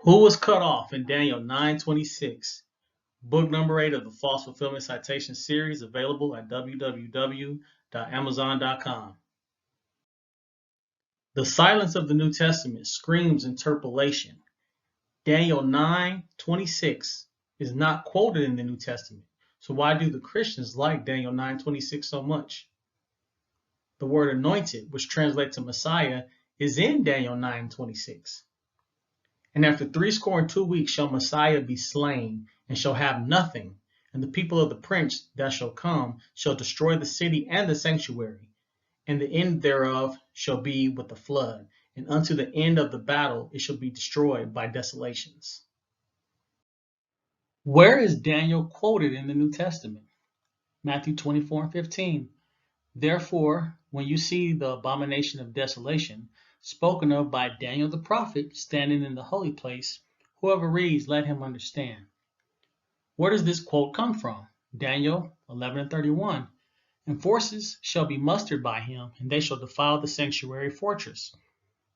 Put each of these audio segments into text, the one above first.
Who was cut off in Daniel 9:26? Book number 8 of the False Fulfillment Citation Series, available at www.amazon.com. The silence of the New Testament screams interpolation. Daniel 9:26 is not quoted in the New Testament. So why do the Christians like Daniel 9:26 so much? The word anointed, which translates to Messiah, is in Daniel 9:26. And after 62 weeks shall Messiah be slain, and shall have nothing, and the people of the prince that shall come shall destroy the city and the sanctuary, and the end thereof shall be with the flood, and unto the end of the battle it shall be destroyed by desolations. Where is Daniel quoted in the New Testament? Matthew 24:15. Therefore, when you see the abomination of desolation spoken of by Daniel the prophet standing in the holy place, whoever reads, let him understand. Where does this quote come from? Daniel 11:31. And forces shall be mustered by him, and they shall defile the sanctuary fortress.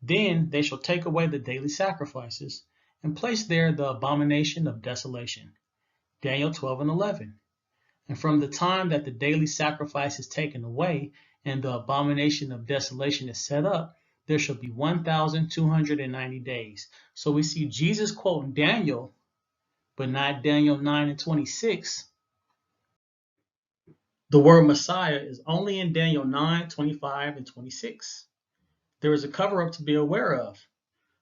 Then they shall take away the daily sacrifices, and place there the abomination of desolation. Daniel 12:11. And from the time that the daily sacrifice is taken away, and the abomination of desolation is set up, there shall be 1,290 days. So we see Jesus quoting Daniel, but not Daniel 9:26. The word Messiah is only in Daniel 9:25 and 26. There is a cover-up to be aware of.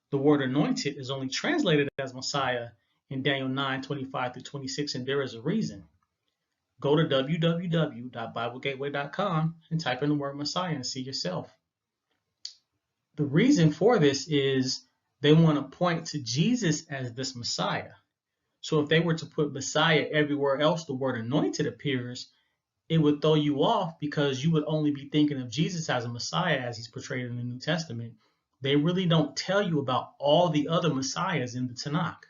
The word anointed is only translated as Messiah in Daniel 9:25 through 26, and there is a reason. Go to www.biblegateway.com and type in the word Messiah and see yourself. The reason for this is they want to point to Jesus as this Messiah. So if they were to put Messiah everywhere else the word anointed appears, it would throw you off because you would only be thinking of Jesus as a Messiah as he's portrayed in the New Testament. They really don't tell you about all the other Messiahs in the Tanakh.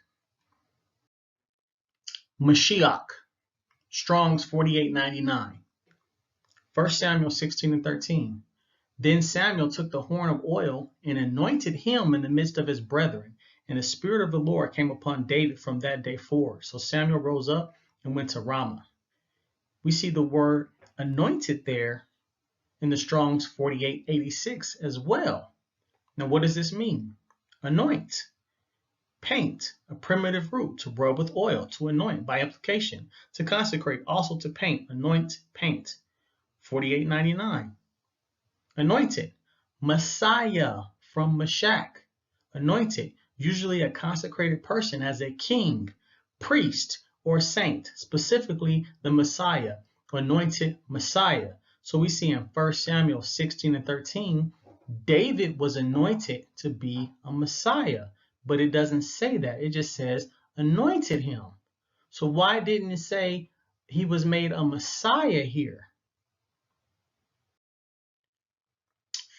Mashiach, Strong's 4899. 1 Samuel 16:13. Then Samuel took the horn of oil and anointed him in the midst of his brethren, and the Spirit of the Lord came upon David from that day forward. So Samuel rose up and went to Ramah. We see the word anointed there in the Strong's 4886 as well. Now, what does this mean? Anoint. Paint, a primitive root, to rub with oil, to anoint by application, to consecrate, also to paint, anoint, paint. 4899. Anointed. Messiah from Meshach. Anointed, usually a consecrated person as a king, priest, or saint, specifically the Messiah, anointed Messiah. So we see in 1 Samuel 16:13, David was anointed to be a Messiah, but it doesn't say that. It just says anointed him. So why didn't it say he was made a Messiah here?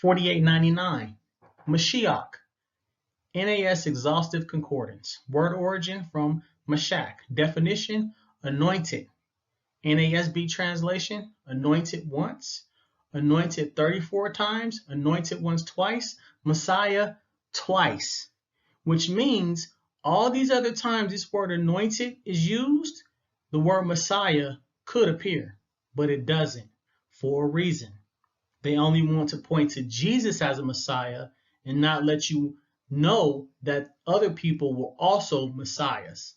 4899. Mashiach. NAS Exhaustive Concordance. Word origin from Meshach. Definition, anointed. NASB translation, anointed once, anointed 34 times, anointed once twice, Messiah twice, which means all these other times this word anointed is used, the word Messiah could appear, but it doesn't, for a reason. They only want to point to Jesus as a Messiah and not let you know that other people were also Messiahs.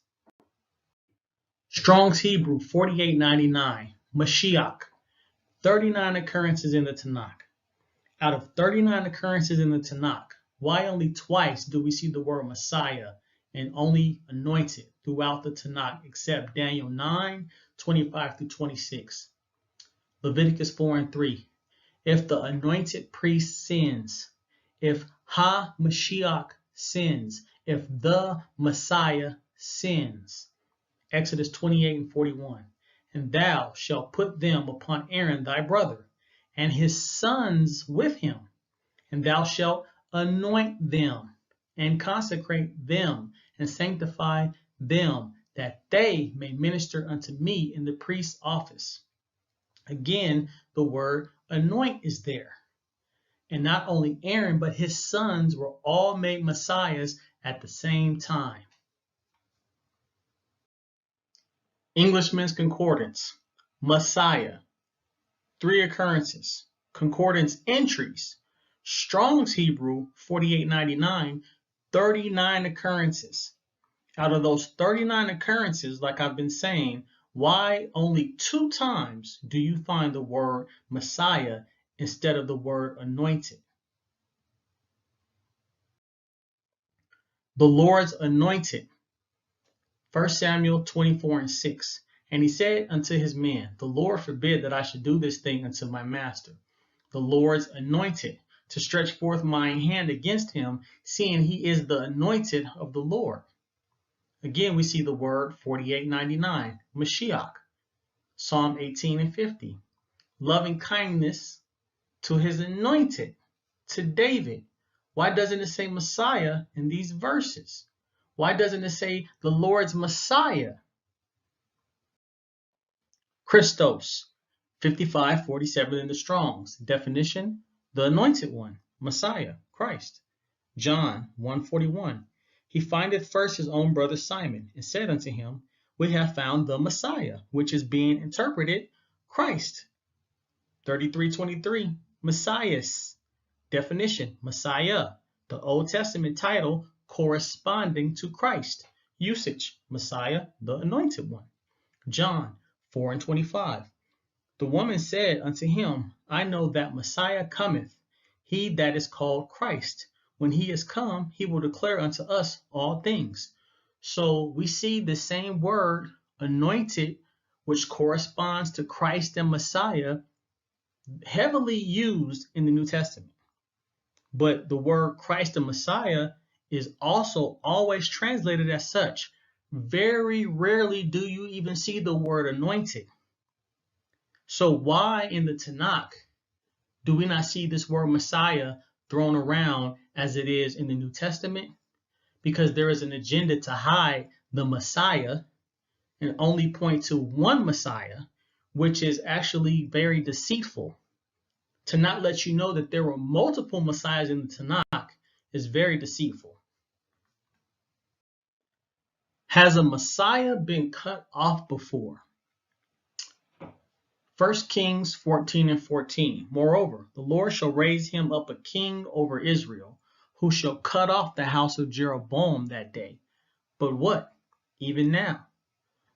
Strong's Hebrew 4899, Mashiach. 39 occurrences in the Tanakh. Out of 39 occurrences in the Tanakh, why only twice do we see the word Messiah and only anointed throughout the Tanakh except Daniel 9:25 through 26? Leviticus 4:3. If the anointed priest sins, if Ha-Mashiach sins, if the Messiah sins. Exodus 28:41. And thou shalt put them upon Aaron thy brother, and his sons with him, and thou shalt anoint them, and consecrate them, and sanctify them, that they may minister unto me in the priest's office. Again, the word anoint is there. And not only Aaron, but his sons were all made messiahs at the same time. Englishman's Concordance, Messiah, 3 occurrences. Concordance entries, Strong's Hebrew, 4899, 39 occurrences. Out of those 39 occurrences, like I've been saying, why only 2 times do you find the word Messiah instead of the word anointed? The Lord's anointed, 1 Samuel 24:6. And he said unto his men, the Lord forbid that I should do this thing unto my master, the Lord's anointed, to stretch forth mine hand against him, seeing he is the anointed of the Lord. Again, we see the word 4899, Mashiach, Psalm 18:50. Loving kindness to his anointed, to David. Why doesn't it say Messiah in these verses? Why doesn't it say the Lord's Messiah? Christos, 55:47 in the Strong's. Definition, the anointed one, Messiah, Christ. John 1:41. He findeth first his own brother Simon, and said unto him, we have found the Messiah, which is being interpreted Christ. 33:23. Messias. Definition, Messiah, the Old Testament title corresponding to Christ. Usage, Messiah, the anointed one. John 4:25. The woman said unto him, I know that Messiah cometh, he that is called Christ. When he is come, he will declare unto us all things. So we see the same word, anointed, which corresponds to Christ and Messiah, heavily used in the New Testament. But the word Christ and Messiah is also always translated as such. Very rarely do you even see the word anointed. So why in the Tanakh do we not see this word Messiah thrown around as it is in the New Testament? Because there is an agenda to hide the Messiah and only point to one Messiah, which is actually very deceitful. To not let you know that there were multiple Messiahs in the Tanakh is very deceitful. Has a Messiah been cut off before? 1 Kings 14:14. Moreover, the Lord shall raise him up a king over Israel, who shall cut off the house of Jeroboam that day. But what? Even now.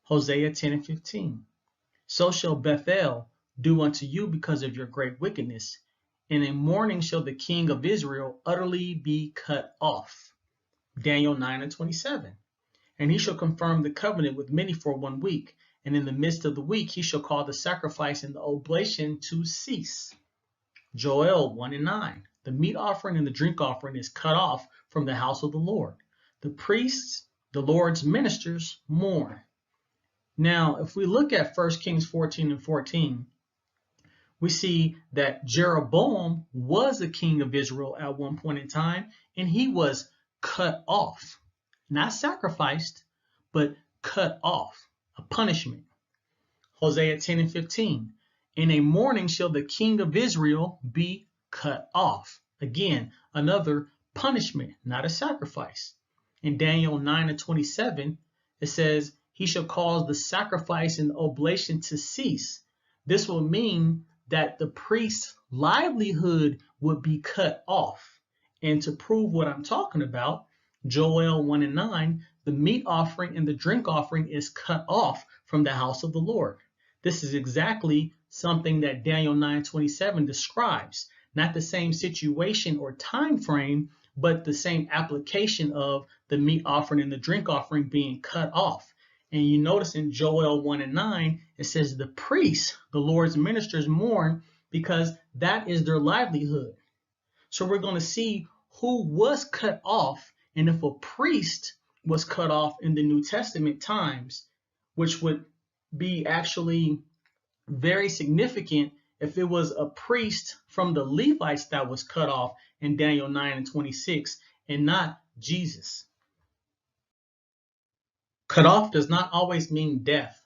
Hosea 10:15. So shall Bethel do unto you because of your great wickedness. In a morning shall the king of Israel utterly be cut off. Daniel 9:27. And he shall confirm the covenant with many for 1 week. And in the midst of the week he shall call the sacrifice and the oblation to cease. Joel 1:9. The meat offering and the drink offering is cut off from the house of the Lord. The priests, the Lord's ministers, mourn. Now, if we look at 1 Kings 14:14, we see that Jeroboam was a king of Israel at one point in time, and he was cut off. Not sacrificed, but cut off, a punishment. Hosea 10:15. In a morning shall the king of Israel be cut off. Again, another punishment, not a sacrifice. In Daniel 9:27, it says, he shall cause the sacrifice and the oblation to cease. This will mean that the priest's livelihood would be cut off. And to prove what I'm talking about, Joel 1:9, the meat offering and the drink offering is cut off from the house of the Lord. This is exactly something that Daniel 9:27 describes. Not the same situation or time frame, but the same application of the meat offering and the drink offering being cut off. And you notice in Joel 1:9, it says the priests, the Lord's ministers, mourn because that is their livelihood. So we're going to see who was cut off, and if a priest was cut off in the New Testament times, which would be actually very significant if it was a priest from the Levites that was cut off in Daniel 9:26 and not Jesus. Cut off does not always mean death.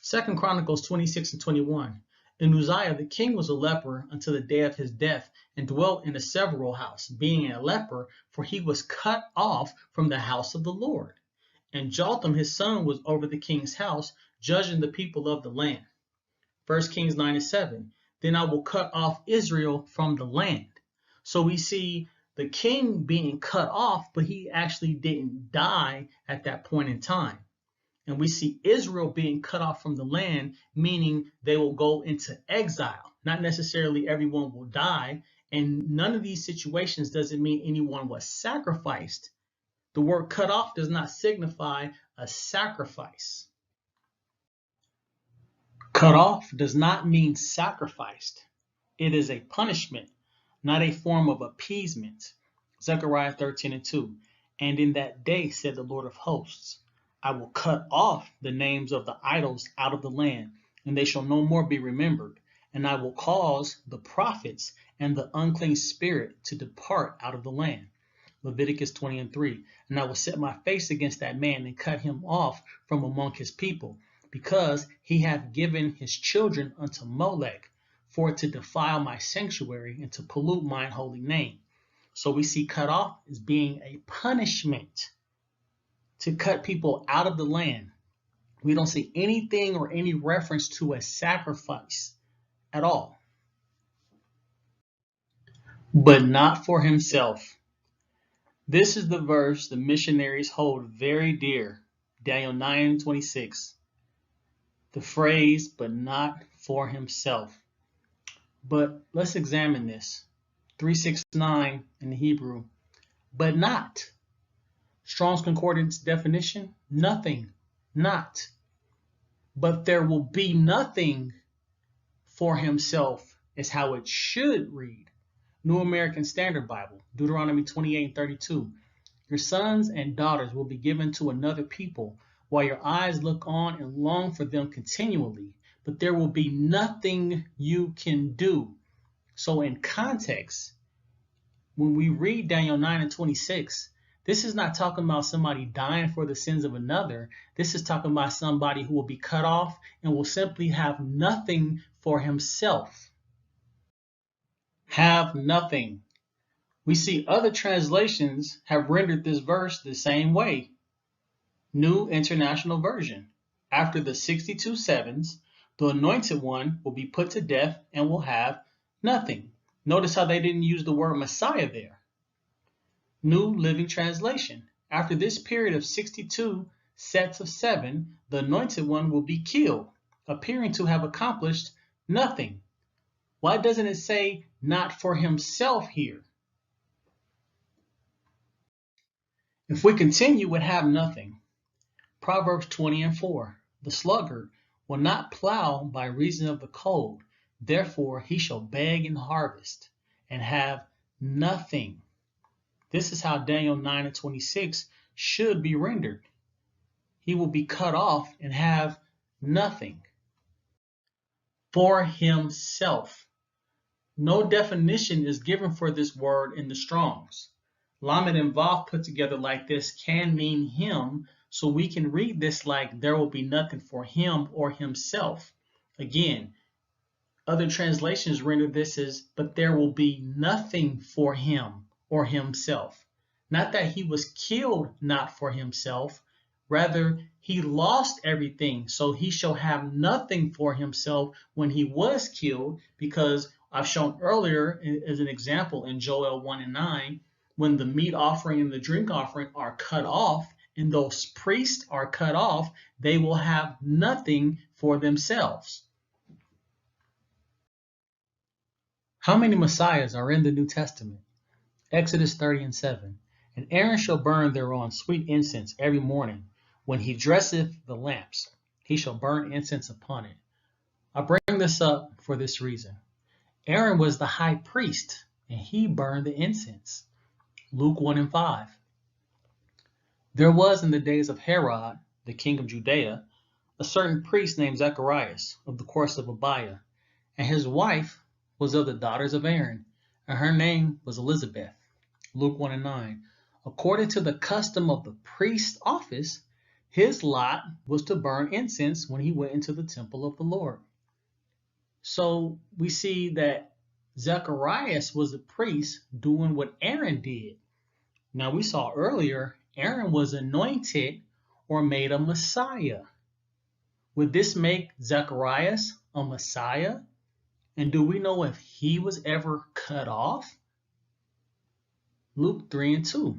2 Chronicles 26:21. And Uzziah the king was a leper until the day of his death, and dwelt in a several house, being a leper, for he was cut off from the house of the Lord. And Jotham his son was over the king's house, judging the people of the land. 1 Kings 9:7. Then I will cut off Israel from the land. So we see the king being cut off, but he actually didn't die at that point in time. And we see Israel being cut off from the land, meaning they will go into exile. Not necessarily everyone will die. And none of these situations doesn't mean anyone was sacrificed. The word cut off does not signify a sacrifice. Cut off does not mean sacrificed. It is a punishment, not a form of appeasement. Zechariah 13:2. And in that day, said the Lord of hosts, I will cut off the names of the idols out of the land, and they shall no more be remembered. And I will cause the prophets and the unclean spirit to depart out of the land. Leviticus 20:3. And I will set my face against that man and cut him off from among his people, because he hath given his children unto Molech, for to defile my sanctuary and to pollute mine holy name. So we see cut off as being a punishment to cut people out of the land. We don't see anything or any reference to a sacrifice at all. But not for himself. This is the verse the missionaries hold very dear. Daniel 9:26. The phrase, but not for himself. But let's examine this. 369 in the Hebrew. But not. Strong's Concordance definition, nothing, not. But there will be nothing for himself is how it should read. New American Standard Bible, Deuteronomy 28:32. Your sons and daughters will be given to another people, while your eyes look on and long for them continually, but there will be nothing you can do. So in context, when we read Daniel 9:26, this is not talking about somebody dying for the sins of another. This is talking about somebody who will be cut off and will simply have nothing for himself. Have nothing. We see other translations have rendered this verse the same way. New International Version. After the 62 sevens, the anointed one will be put to death and will have nothing. Notice how they didn't use the word Messiah there. New Living Translation. After this period of 62 sets of 7, the anointed one will be killed, appearing to have accomplished nothing. Why doesn't it say not for himself here? If we continue with have nothing, Proverbs 20:4, the sluggard will not plow by reason of the cold, therefore he shall beg in harvest and have nothing. This is how Daniel 9:26 should be rendered. He will be cut off and have nothing. For himself. No definition is given for this word in the Strong's. Lamed and Vav put together like this can mean him, so we can read this like there will be nothing for him or himself. Again, other translations render this as, but there will be nothing for him or himself. Not that he was killed not for himself, rather he lost everything, so he shall have nothing for himself when he was killed, because I've shown earlier as an example in Joel 1:9, when the meat offering and the drink offering are cut off, and those priests are cut off, they will have nothing for themselves. How many messiahs are in the New Testament? Exodus 30:7. And Aaron shall burn thereon sweet incense every morning. When he dresseth the lamps, he shall burn incense upon it. I bring this up for this reason. Aaron was the high priest, and he burned the incense. Luke 1:5. There was in the days of Herod, the king of Judea, a certain priest named Zacharias of the course of Abiah, and his wife was of the daughters of Aaron, and her name was Elizabeth. Luke 1:9. According to the custom of the priest's office, his lot was to burn incense when he went into the temple of the Lord. So we see that Zacharias was a priest doing what Aaron did. Now we saw earlier, Aaron was anointed or made a Messiah. Would this make Zacharias a Messiah? And do we know if he was ever cut off? Luke 3:2.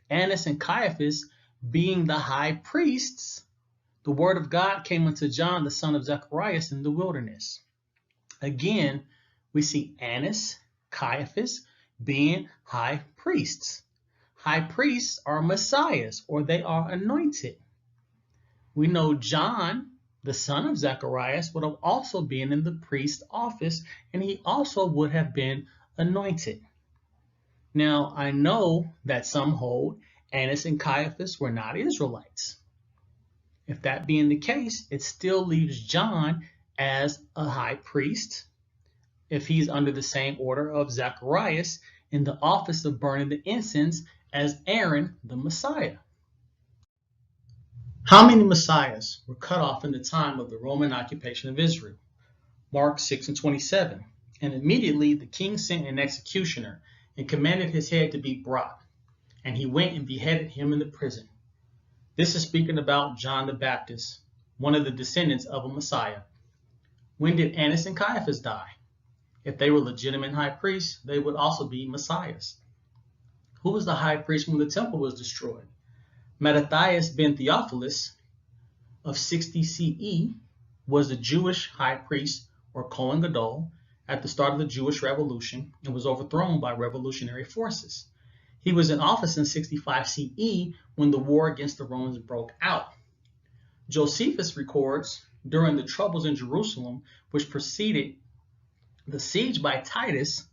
Annas and Caiaphas being the high priests, the word of God came unto John, the son of Zacharias, in the wilderness. Again, we see Annas, Caiaphas being high priests. High priests are messiahs, or they are anointed. We know John, the son of Zacharias, would have also been in the priest's office, and he also would have been anointed. Now, I know that some hold Annas and Caiaphas were not Israelites. If that being the case, it still leaves John as a high priest, if he's under the same order of Zacharias, in the office of burning the incense as Aaron, the Messiah. How many messiahs were cut off in the time of the Roman occupation of Israel? Mark 6:27. And immediately the king sent an executioner and commanded his head to be brought. And he went and beheaded him in the prison. This is speaking about John the Baptist, one of the descendants of a Messiah. When did Annas and Caiaphas die? If they were legitimate high priests, they would also be messiahs. Who was the high priest when the temple was destroyed? Mattathias ben Theophilus of 60 CE was the Jewish high priest, or Kohen Gadol, at the start of the Jewish Revolution and was overthrown by revolutionary forces. He was in office in 65 CE when the war against the Romans broke out. Josephus records, during the troubles in Jerusalem, which preceded the siege by Titus,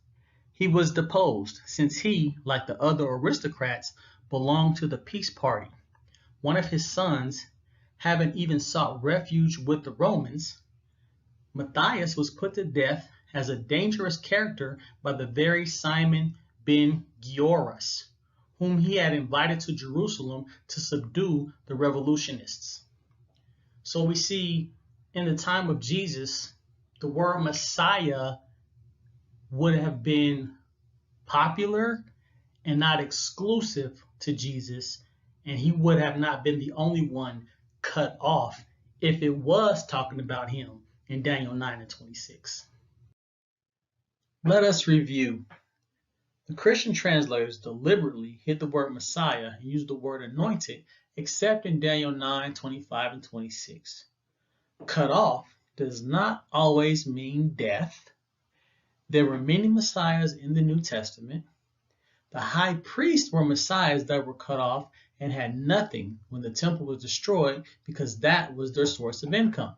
he was deposed, since he, like the other aristocrats, belonged to the peace party. One of his sons, having even sought refuge with the Romans, Matthias was put to death as a dangerous character by the very Simon ben Gioras, whom he had invited to Jerusalem to subdue the revolutionists. So we see in the time of Jesus, the word Messiah would have been popular and not exclusive to Jesus, and he would have not been the only one cut off if it was talking about him in Daniel 9:26. Let us review. The Christian translators deliberately hid the word Messiah and used the word anointed, except in Daniel 9:25 and 26. Cut off does not always mean death. There were many messiahs in the New Testament. The high priests were messiahs that were cut off and had nothing when the temple was destroyed, because that was their source of income.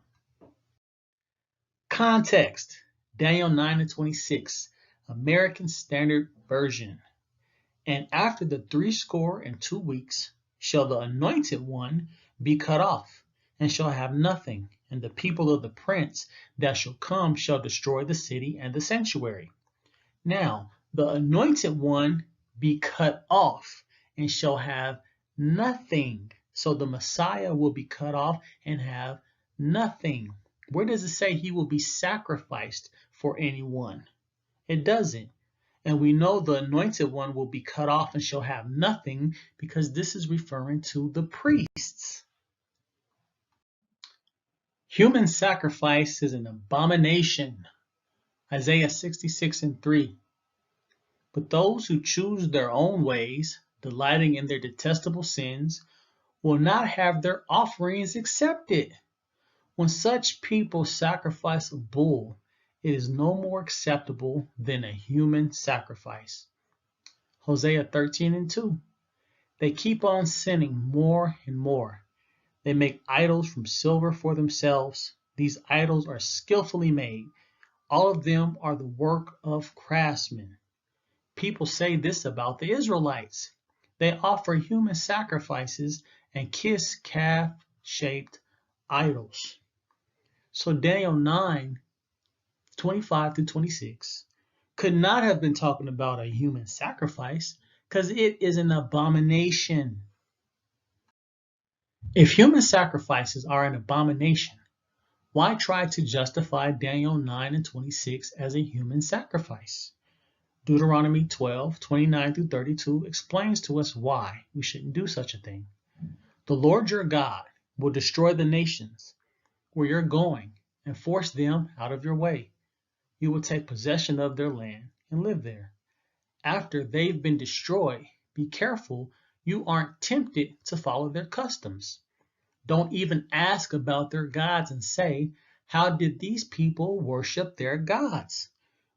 Context: Daniel 9:26, American Standard Version. And after the 62 weeks shall the anointed one be cut off, and shall have nothing, and the people of the prince that shall come shall destroy the city and the sanctuary. Now, the anointed one be cut off, and shall have nothing. So the Messiah will be cut off and have nothing. Where does it say he will be sacrificed for anyone? It doesn't. And we know the anointed one will be cut off and shall have nothing, because this is referring to the priests. Human sacrifice is an abomination. Isaiah 66:3. But those who choose their own ways, delighting in their detestable sins, will not have their offerings accepted. When such people sacrifice a bull, it is no more acceptable than a human sacrifice. Hosea 13:2. They keep on sinning more and more. They make idols from silver for themselves. These idols are skillfully made. All of them are the work of craftsmen. People say this about the Israelites. They offer human sacrifices and kiss calf-shaped idols. So Daniel 9:25-26 could not have been talking about a human sacrifice, because it is an abomination. If human sacrifices are an abomination, Why try to justify Daniel 9 and 26 as a human sacrifice? Deuteronomy 12:29 through 32 explains to us why we shouldn't do such a thing. The Lord your God will destroy the nations where you're going and force them out of your way. You will take possession of their land and live there. After they've been destroyed, be careful you aren't tempted to follow their customs. Don't even ask about their gods and say, how did these people worship their gods?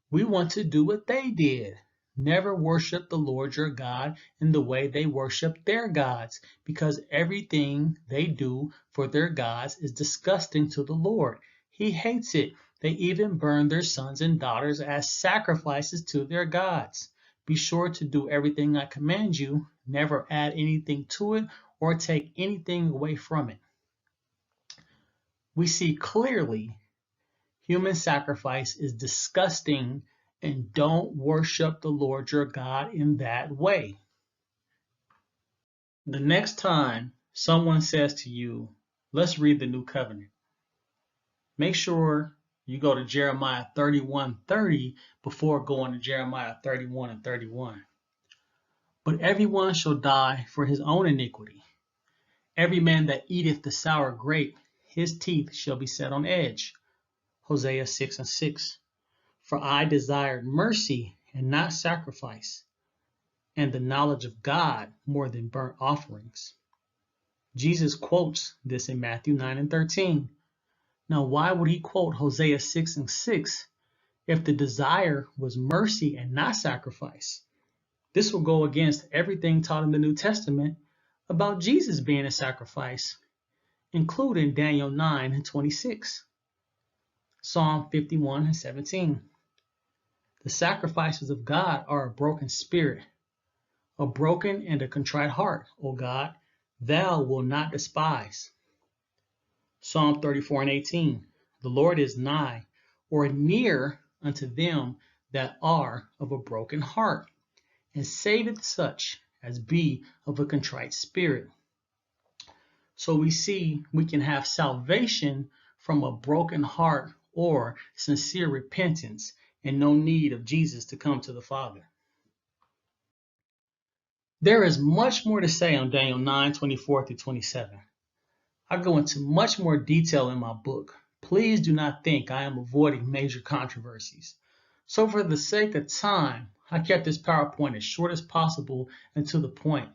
We want to do what they did. Never worship the Lord your God in the way they worship their gods, because everything they do for their gods is disgusting to the Lord. He hates it. They even burn their sons and daughters as sacrifices to their gods. Be sure to do everything I command you. Never add anything to it or take anything away from it. We see clearly human sacrifice is disgusting, and don't worship the Lord your God in that way. The next time someone says to you, let's read the New Covenant, make sure you go to Jeremiah 31:30 before going to Jeremiah 31 and 31. But everyone shall die for his own iniquity. Every man that eateth the sour grape, his teeth shall be set on edge. Hosea 6 and 6. For I desired mercy and not sacrifice, and the knowledge of God more than burnt offerings. Jesus quotes this in Matthew 9 and 13. Now, why would he quote Hosea 6 and 6 if the desire was mercy and not sacrifice? This will go against everything taught in the New Testament about Jesus being a sacrifice, including Daniel 9 and 26, Psalm 51 and 17. The sacrifices of God are a broken spirit, a broken and a contrite heart, O God, thou wilt not despise. Psalm 34 and 18. The Lord is nigh, or near unto them that are of a broken heart, and saveth such as be of a contrite spirit. So we see we can have salvation from a broken heart or sincere repentance, and no need of Jesus to come to the Father. There is much more to say on Daniel 9:24 through 27. I go into much more detail in my book. Please do not think I am avoiding major controversies. So for the sake of time, I kept this PowerPoint as short as possible and to the point.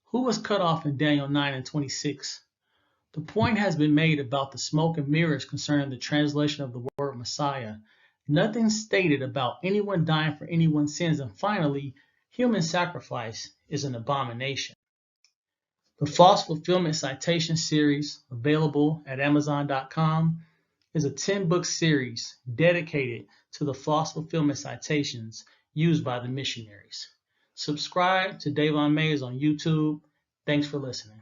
Who was cut off in Daniel 9 and 26? The point has been made about the smoke and mirrors concerning the translation of the word Messiah. Nothing stated about anyone dying for anyone's sins. And finally, human sacrifice is an abomination. The False Fulfillment Citation Series, available at Amazon.com, is a 10-book series dedicated to the false fulfillment citations used by the missionaries. Subscribe to Davon Mays on YouTube. Thanks for listening.